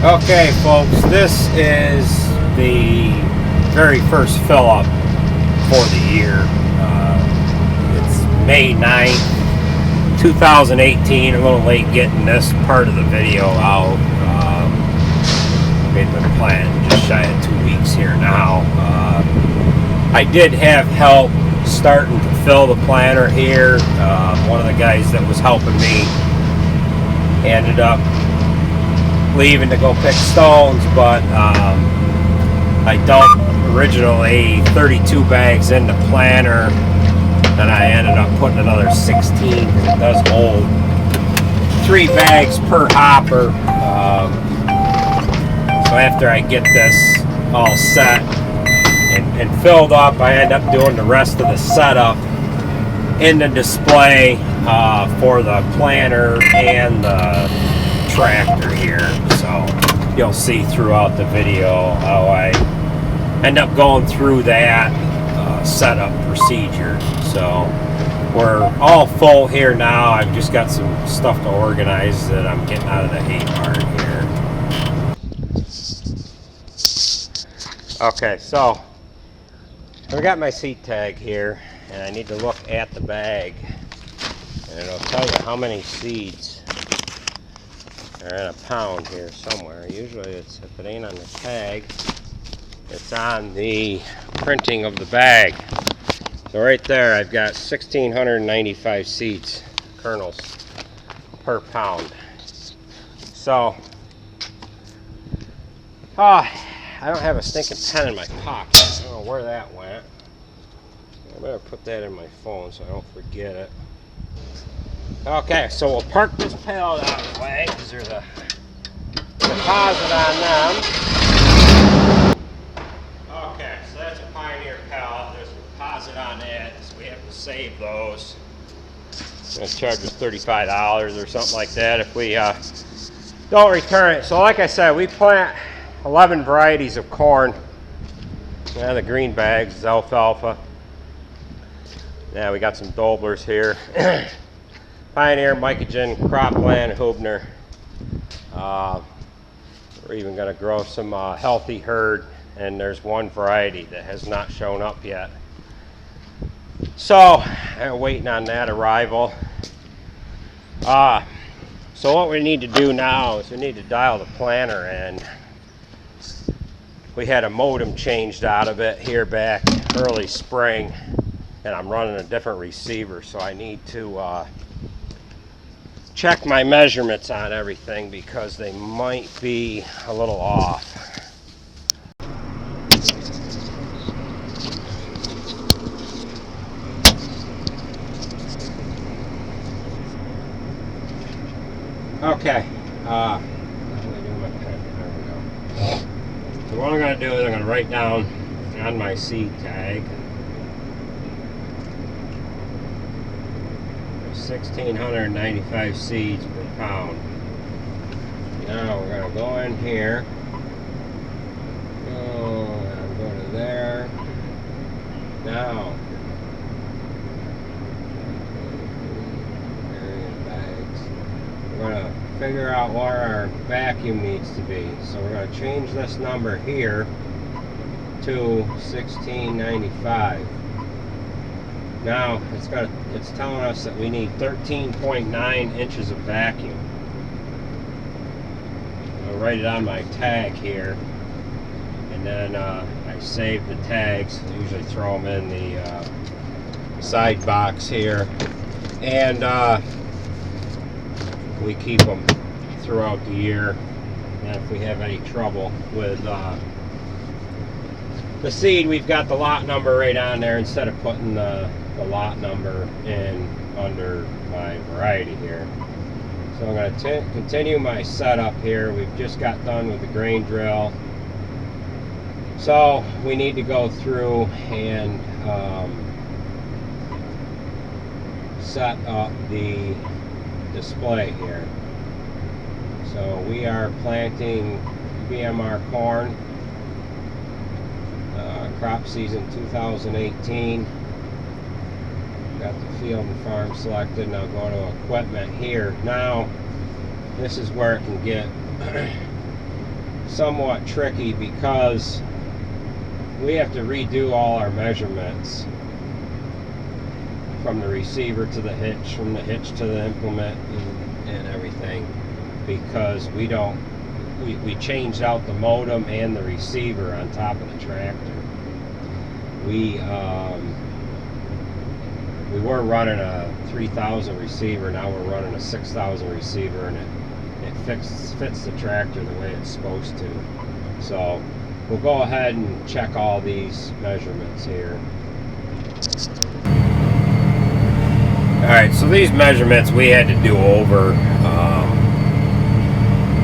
Okay, folks, this is the very first fill up for the year. It's May 9th, 2018. A little late getting this part of the video out. We've been planning just shy of 2 weeks here now. I did have help starting to fill the planter here. One of the guys that was helping me ended up leaving to go pick stones, but I dumped originally 32 bags in the planter, and I ended up putting another 16 because it does hold 3 bags per hopper. So after I get this all set and filled up, I end up doing the rest of the setup in the display for the planter and the tractor here. So you'll see throughout the video how I end up going through that setup procedure. So we're all full here now. I've just got some stuff to organize that I'm getting out of the hay barn here. Okay, so I've got my seat tag here, and I need to look at the bag, and it'll tell you how many seeds are in a pound here somewhere. Usually it's, if it ain't on the tag, it's on the printing of the bag. So right there I've got 1,695 seeds, kernels, per pound. So I don't have a stinking pen in my pocket. I don't know where that went. I better put that in my phone so I don't forget it. Okay, so we'll park this pallet out of the way because there's a deposit on them. Okay, so that's a Pioneer pallet. There's a deposit on that, so we have to save those. It's going to charge us $35 or something like that if we don't return it. So like I said, we plant 11 varieties of corn. Yeah, the green bags is alfalfa. Yeah, we got some Doblers here. Pioneer, Mycogen, Cropland, Hubner. We're even going to grow some healthy herd, and there's one variety that has not shown up yet. So I'm waiting on that arrival. So what we need to do now is we need to dial the planter in. We had a modem changed out of it here back early spring, and I'm running a different receiver, so I need to check my measurements on everything because they might be a little off. Okay. So what I'm going to do is I'm going to write down on my seed tag 1,695 seeds per pound. Now we're going to go in here. Go to there. Now, we're going to figure out where our vacuum needs to be. So we're going to change this number here to 1,695. Now it's telling us that we need 13.9 inches of vacuum. I'll write it on my tag here, and then I save the tags. I usually throw them in the side box here, and we keep them throughout the year. And if we have any trouble with the seed, we've got the lot number right on there instead of putting the lot number in under my variety here. So I'm going to continue my setup here. We've just got done with the grain drill. So we need to go through and set up the display here. So we are planting BMR corn, crop season 2018. Got the field and farm selected. Now go to equipment here. Now this is where it can get somewhat tricky because we have to redo all our measurements from the receiver to the hitch, from the hitch to the implement and everything, because we changed out the modem and the receiver on top of the tractor. We were running a 3000 receiver, now we're running a 6000 receiver, and it fits the tractor the way it's supposed to. So we'll go ahead and check all these measurements here. Alright, so these measurements we had to do over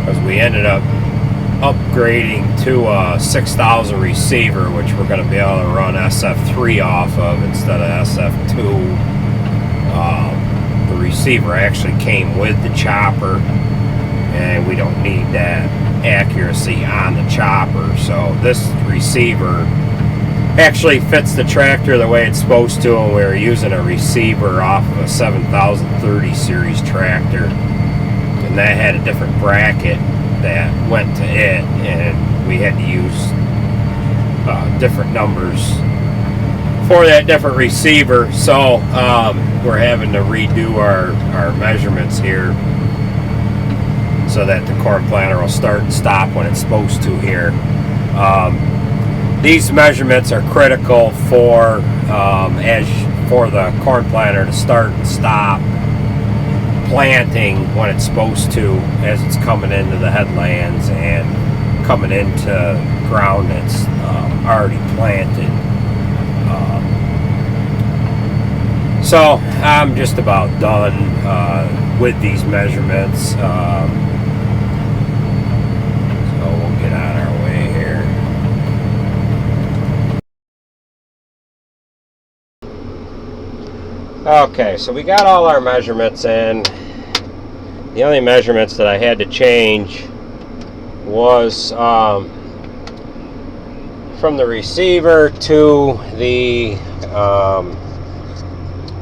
because we ended up upgrading to a 6000 receiver, which we're going to be able to run SF3 off of instead of SF2. The receiver actually came with the chopper, and we don't need that accuracy on the chopper. So this receiver actually fits the tractor the way it's supposed to, and we were using a receiver off of a 7030 series tractor, and that had a different bracket that went to it, and we had to use different numbers for that different receiver. So we're having to redo our measurements here so that the corn planter will start and stop when it's supposed to here. These measurements are critical for the corn planter to start and stop planting when it's supposed to, as it's coming into the headlands and coming into ground that's already planted. So I'm just about done with these measurements. So we'll get on our way here. Okay, so we got all our measurements in. The only measurements that I had to change was from the receiver to the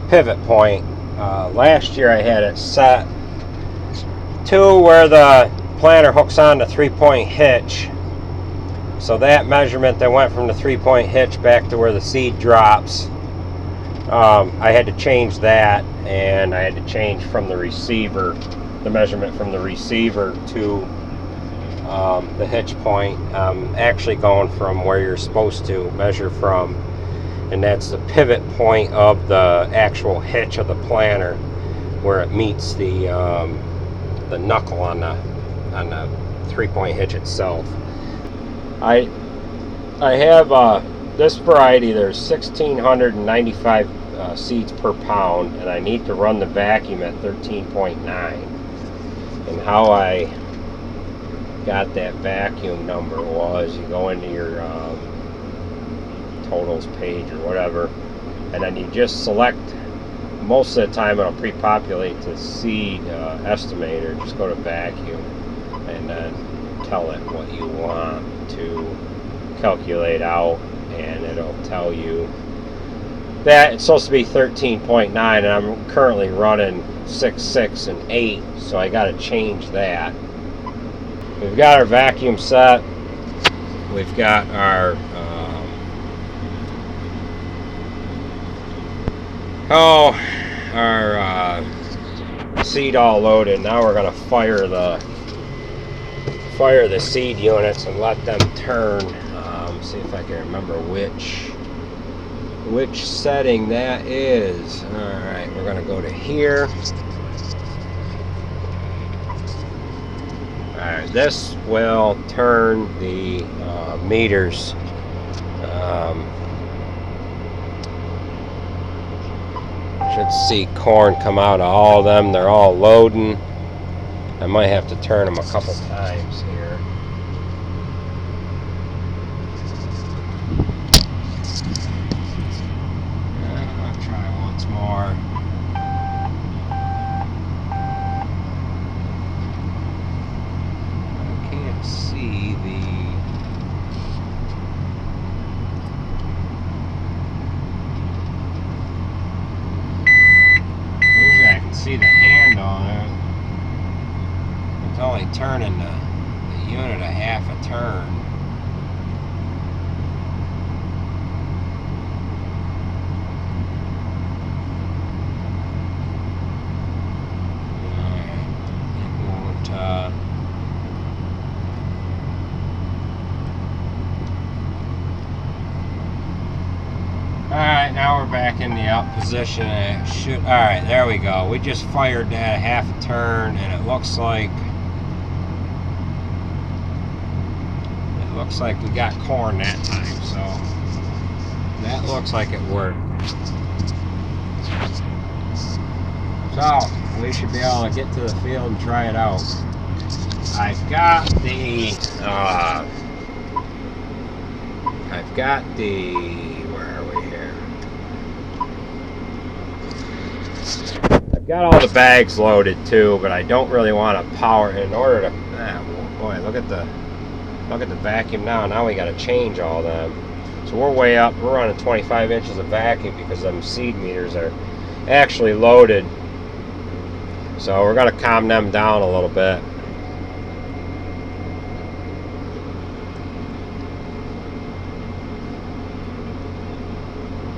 pivot point. Last year I had it set to where the planter hooks on the 3-point hitch. So that measurement that went from the 3-point hitch back to where the seed drops, I had to change that, and I had to change from the receiver, the measurement from the receiver to the hitch point. Actually going from where you're supposed to measure from, and that's the pivot point of the actual hitch of the planter, where it meets the knuckle on the 3-point hitch itself. I have this variety. There's 1,695 seeds per pound, and I need to run the vacuum at 13.9. And how I got that vacuum number was, you go into your totals page or whatever, and then you just select. Most of the time it'll pre-populate the seed estimator. Just go to vacuum and then tell it what you want to calculate out, and it'll tell you that it's supposed to be 13.9, and I'm currently running 6, 6, and 8, so I got to change that. We've got our vacuum set. We've got our seed all loaded. Now we're going to fire the seed units and let them turn. See if I can remember which setting that is. Alright, we're going to go to here. Alright, this will turn the meters. Should see corn come out of all of them. They're all loading. I might have to turn them a couple times here. I'll try once more. I can't see the... Usually I can see the hand on it. It's only turning the unit a half a turn. Alright, now we're back in the up position. Alright, there we go. We just fired that a half a turn, and it looks like we got corn that time, so that looks like it worked. So we should be able to get to the field and try it out. I've got the where are we here? I've got all the bags loaded too, but I don't really want to power in order to. Boy, look at the vacuum now. Now we got to change all them. So we're way up. We're running 25 inches of vacuum because them seed meters are actually loaded. So we're going to calm them down a little bit.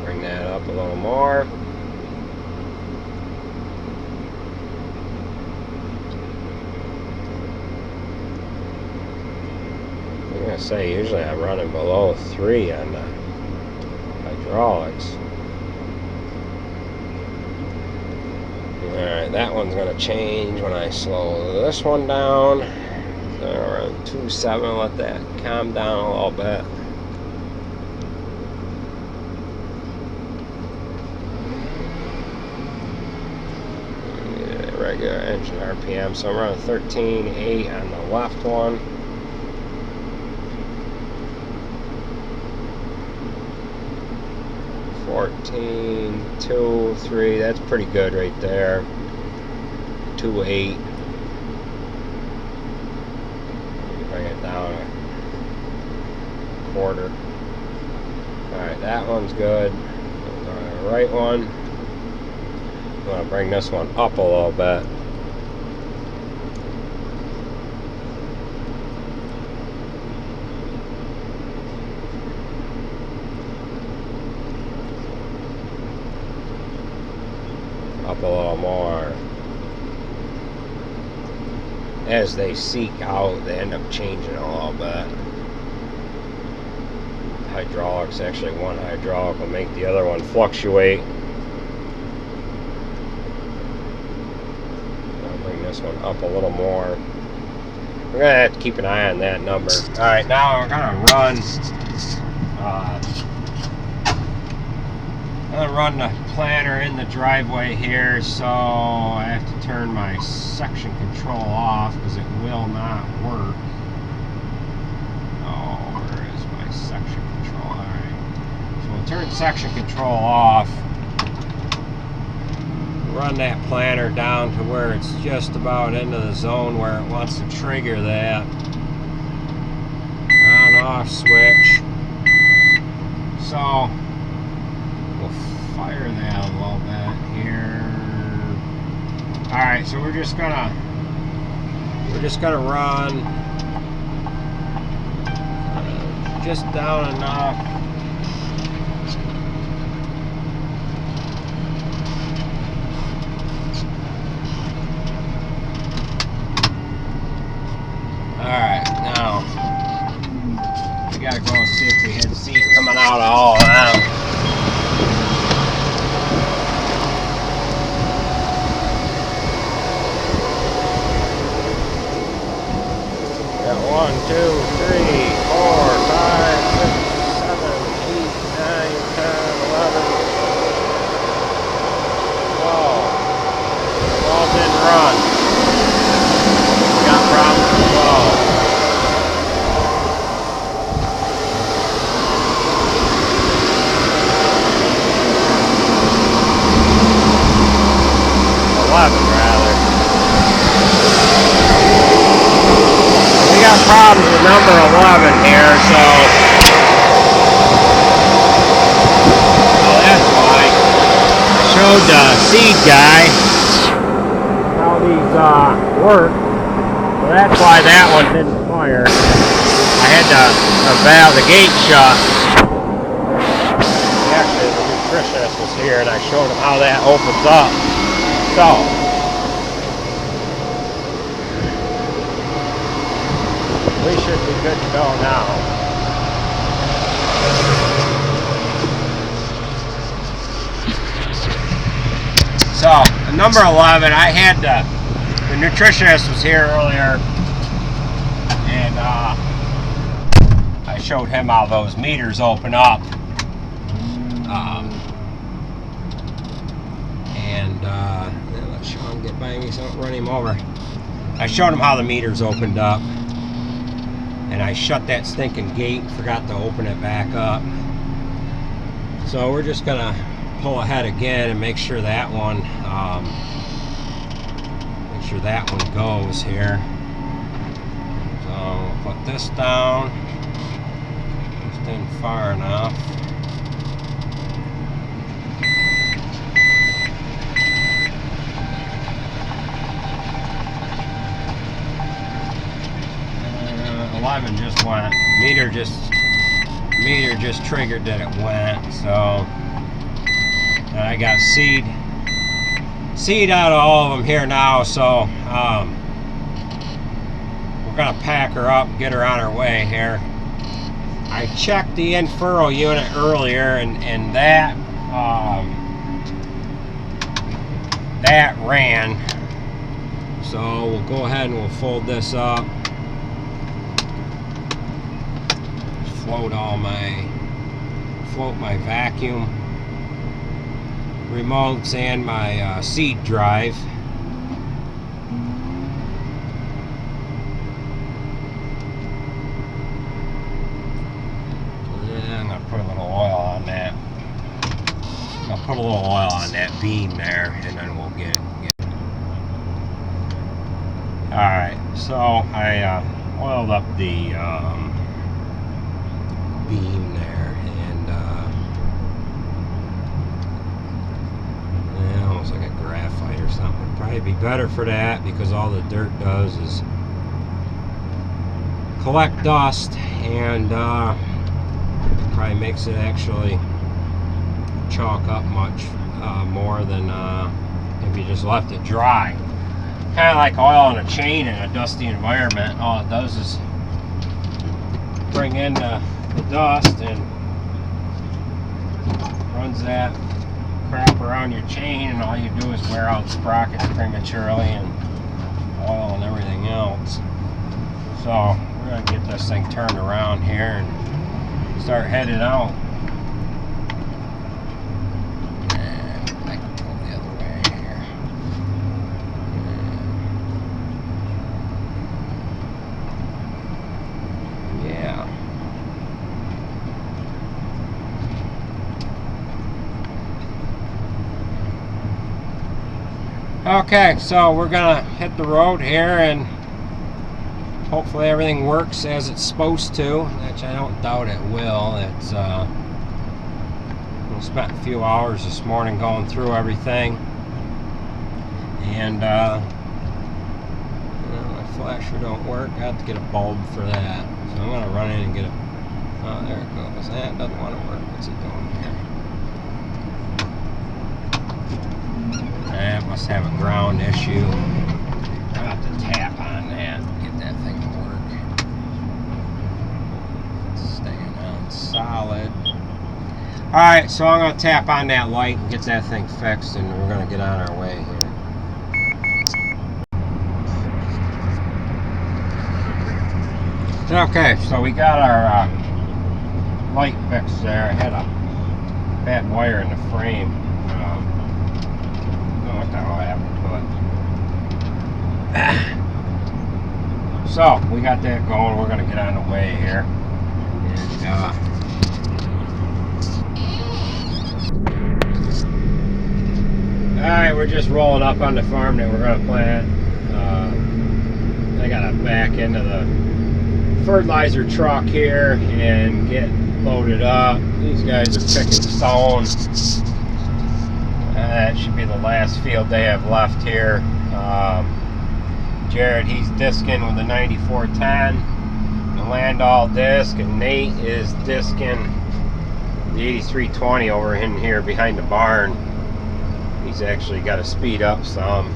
Bring that up a little more. I'm going to say usually I'm running below 3 on the hydraulics. Alright, that one's going to change when I slow this one down. Around 2.7, let that calm down a little bit. Yeah, regular engine RPM, so I'm running 13.8 on the left one. $14, 2, 3, that's pretty good right there. 2.8. Bring it down a quarter. Alright, that one's good. The right one. I'm going to bring this one up a little bit. Up a little more. As they seek out, they end up changing a little bit. Hydraulics, actually one hydraulic will make the other one fluctuate. I'll bring this one up a little more. We're going to have to keep an eye on that number. Alright, now we're going to run I'm going to run the planter in the driveway here, so I have to turn my section control off because it will not work. Oh, where is my section control? Alright, so we'll turn section control off, run that planter down to where it's just about into the zone where it wants to trigger that on-off switch. So we'll fire that a little bit here. Alright, so we're just gonna run just down enough. Alright, now we gotta go and see if we had seed coming out of all of them. Got 1, 2, 3, 4, 5, 6, 7, 8, 9, 10, 11, 12. 12 didn't run. We got problems with 12. We got problems with number 11 here, so that's why I showed the seed guy how these work. So that's why that one didn't fire. earlier, I had the valve, the gate shut. Actually, the nutritionist was here and I showed him how that opens up. So, we should be good to go now. So, number 11, I had the nutritionist was here earlier, and I showed him how those meters open up. Let Sean get by me so I don't run him over. I showed him how the meters opened up, and I shut that stinking gate, forgot to open it back up. So we're just gonna pull ahead again and make sure that one goes here. So we'll put this down just in far enough. Eleven just went. Meter just triggered that it went. So I got seed out of all of them here now, so we're gonna pack her up and get her on her way here. I checked the in-furrow unit earlier, and that ran. So we'll go ahead and we'll fold this up, float my vacuum remotes and my seed drive. And I'm gonna put a little oil on that. I'll put a little oil on that beam there, and then we'll get it. Alright, so I oiled up the beam there, and almost like a graphite or something. Would probably be better for that, because all the dirt does is collect dust, and probably makes it actually chalk up much more than if you just left it dry. Kind of like oil on a chain in a dusty environment. All it does is bring in the dust and runs that crap around your chain, and all you do is wear out sprockets prematurely and oil and everything else. So we're going to get this thing turned around here and start heading out. And I can go the other way here. Yeah. Okay, so we're gonna hit the road here, and hopefully everything works as it's supposed to, which I don't doubt it will. It's we spent a few hours this morning going through everything, and my flasher don't work. I have to get a bulb for that, so I'm gonna run in and get it. Oh, there it goes. That doesn't want to work. What's it doing here? That must have a ground issue. I'll have to tap on that and get that thing to work. It's staying on solid. Alright, so I'm going to tap on that light and get that thing fixed, and we're going to get on our way here. Okay, so we got our light fixed there. I had a bad wire in the frame. What the hell happened to it? So we got that going. We're going to get on the way here. Alright, we're just rolling up on the farm that we're going to plant. I got to back into the fertilizer truck here and get loaded up. These guys are picking stone. That should be the last field they have left here. Jared, he's disking with the 9410. Landau disc, and Nate is discing the 8320 over in here behind the barn. He's actually got to speed up some.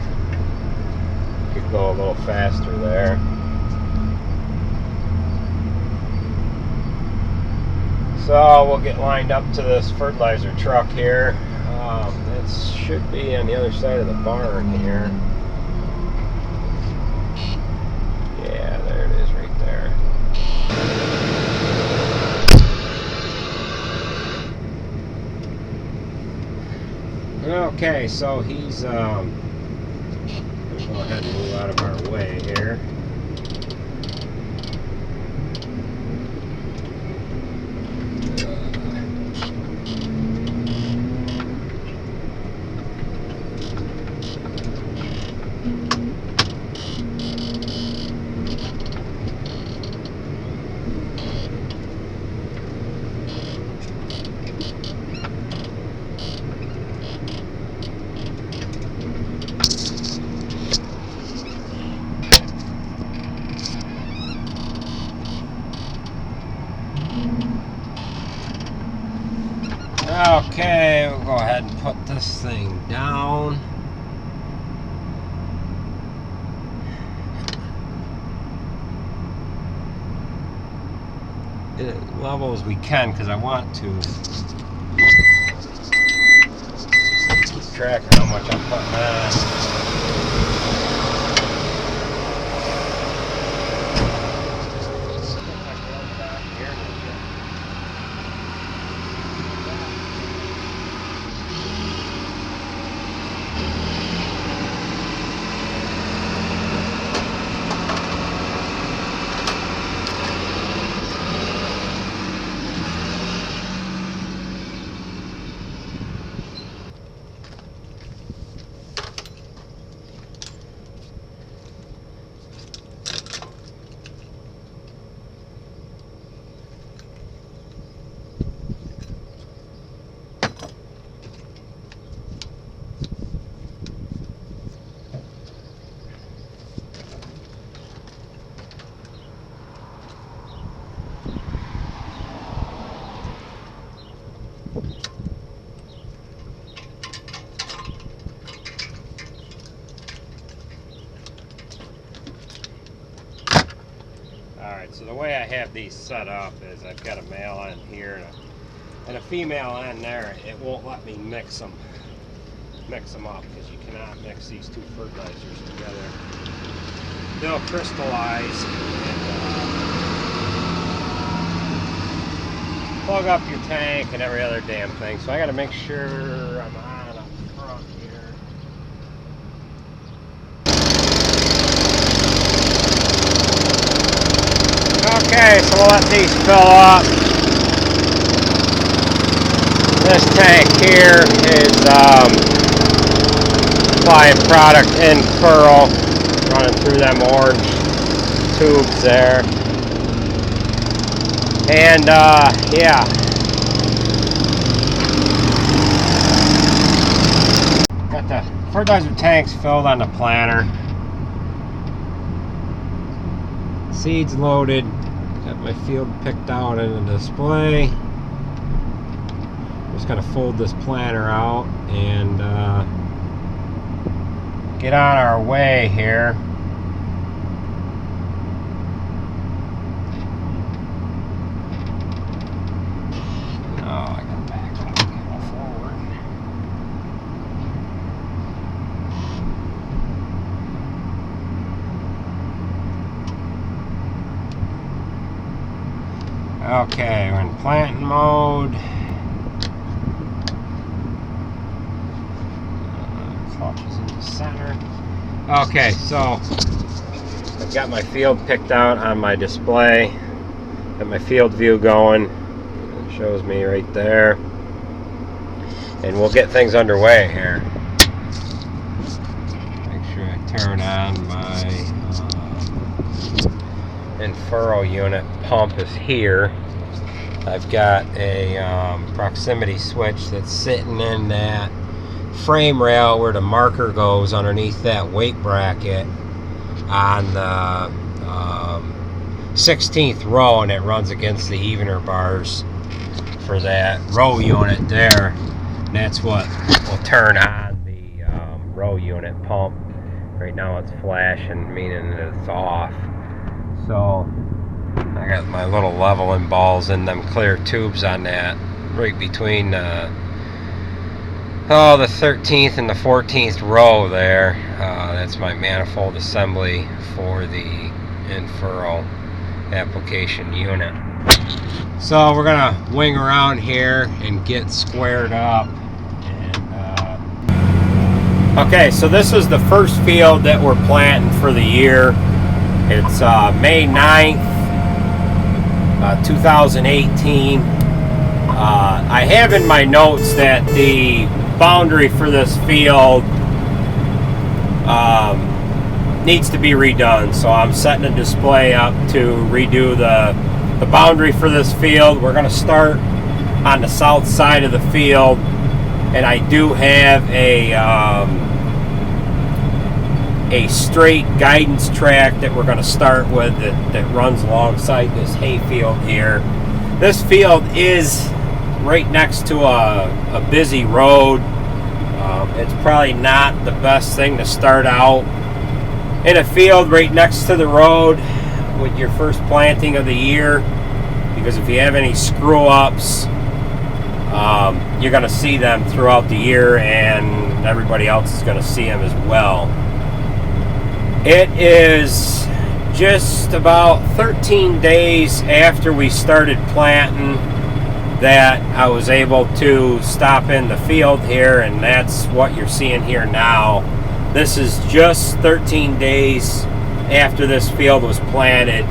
Could go a little faster there. So we'll get lined up to this fertilizer truck here. That should be on the other side of the barn here. Yeah, there it is right there. Okay, so he's gonna go ahead and move out of our way here. Okay, we'll go ahead and put this thing down. As level as we can, because I want to keep track of how much I'm putting on. Alright, so the way I have these set up is I've got a male on here and a female on there. It won't let me mix them up because you cannot mix these two fertilizers together. They'll crystallize and plug up your tank and every other damn thing. So I got to make sure I'm on up front here. Okay, so we'll let these fill up. This tank here is applying product in furrow, running through them orange tubes there. And yeah. Got the fertilizer tanks filled on the planter. Seeds loaded. Got my field picked out in the display. Just gotta fold this planter out and get on our way here. Oh, I gotta back up and go forward. Okay, we're in planting mode. Clutch is in the center. Okay, so I've got my field picked out on my display. Got my field view going. It shows me right there. And we'll get things underway here. Make sure I turn on my in-furrow unit. Pump is here. I've got a proximity switch that's sitting in that frame rail where the marker goes underneath that weight bracket on the 16th row, and it runs against the evener bars for that row unit there. And that's what will turn on the row unit pump. Right now it's flashing, meaning that it's off. So I got my little leveling balls in them clear tubes on that, right between the 13th and the 14th row there. That's my manifold assembly for the in-furrow application unit. So we're gonna wing around here and get squared up. Okay, so this is the first field that we're planting for the year. It's May 9th, 2018. I have in my notes that the boundary for this field needs to be redone, so I'm setting a display up to redo the boundary for this field. We're going to start on the south side of the field, and I do have a straight guidance track that we're going to start with that runs alongside this hay field here. This field is right next to a busy road. It's probably not the best thing to start out in a field right next to the road with your first planting of the year, because if you have any screw ups, you're going to see them throughout the year, and everybody else is going to see them as well. It is just about 13 days after we started planting that I was able to stop in the field here, and that's what you're seeing here now. This is just 13 days after this field was planted.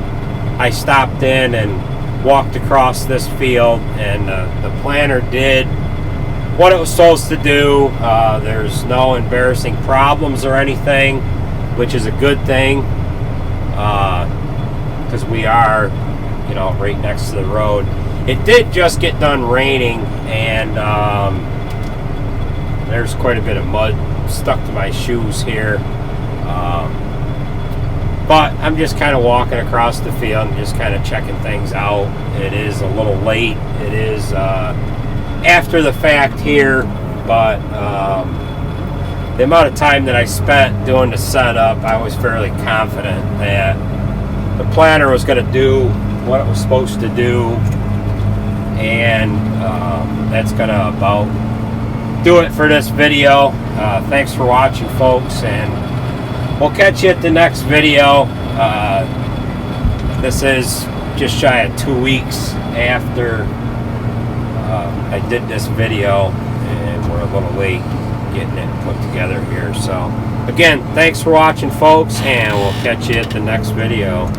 I stopped in and walked across this field, and the planter did what it was supposed to do. There's no embarrassing problems or anything, which is a good thing, because we are, right next to the road. It did just get done raining, and there's quite a bit of mud stuck to my shoes here. But I'm just kind of walking across the field and just kind of checking things out. It is a little late. It is after the fact here, but the amount of time that I spent doing the setup, I was fairly confident that the planter was going to do what it was supposed to do, and that's going to about do it for this video. Thanks for watching, folks, and we'll catch you at the next video. This is just shy of 2 weeks after I did this video, and we're a little late getting it put together here. So again, thanks for watching, folks, and we'll catch you at the next video.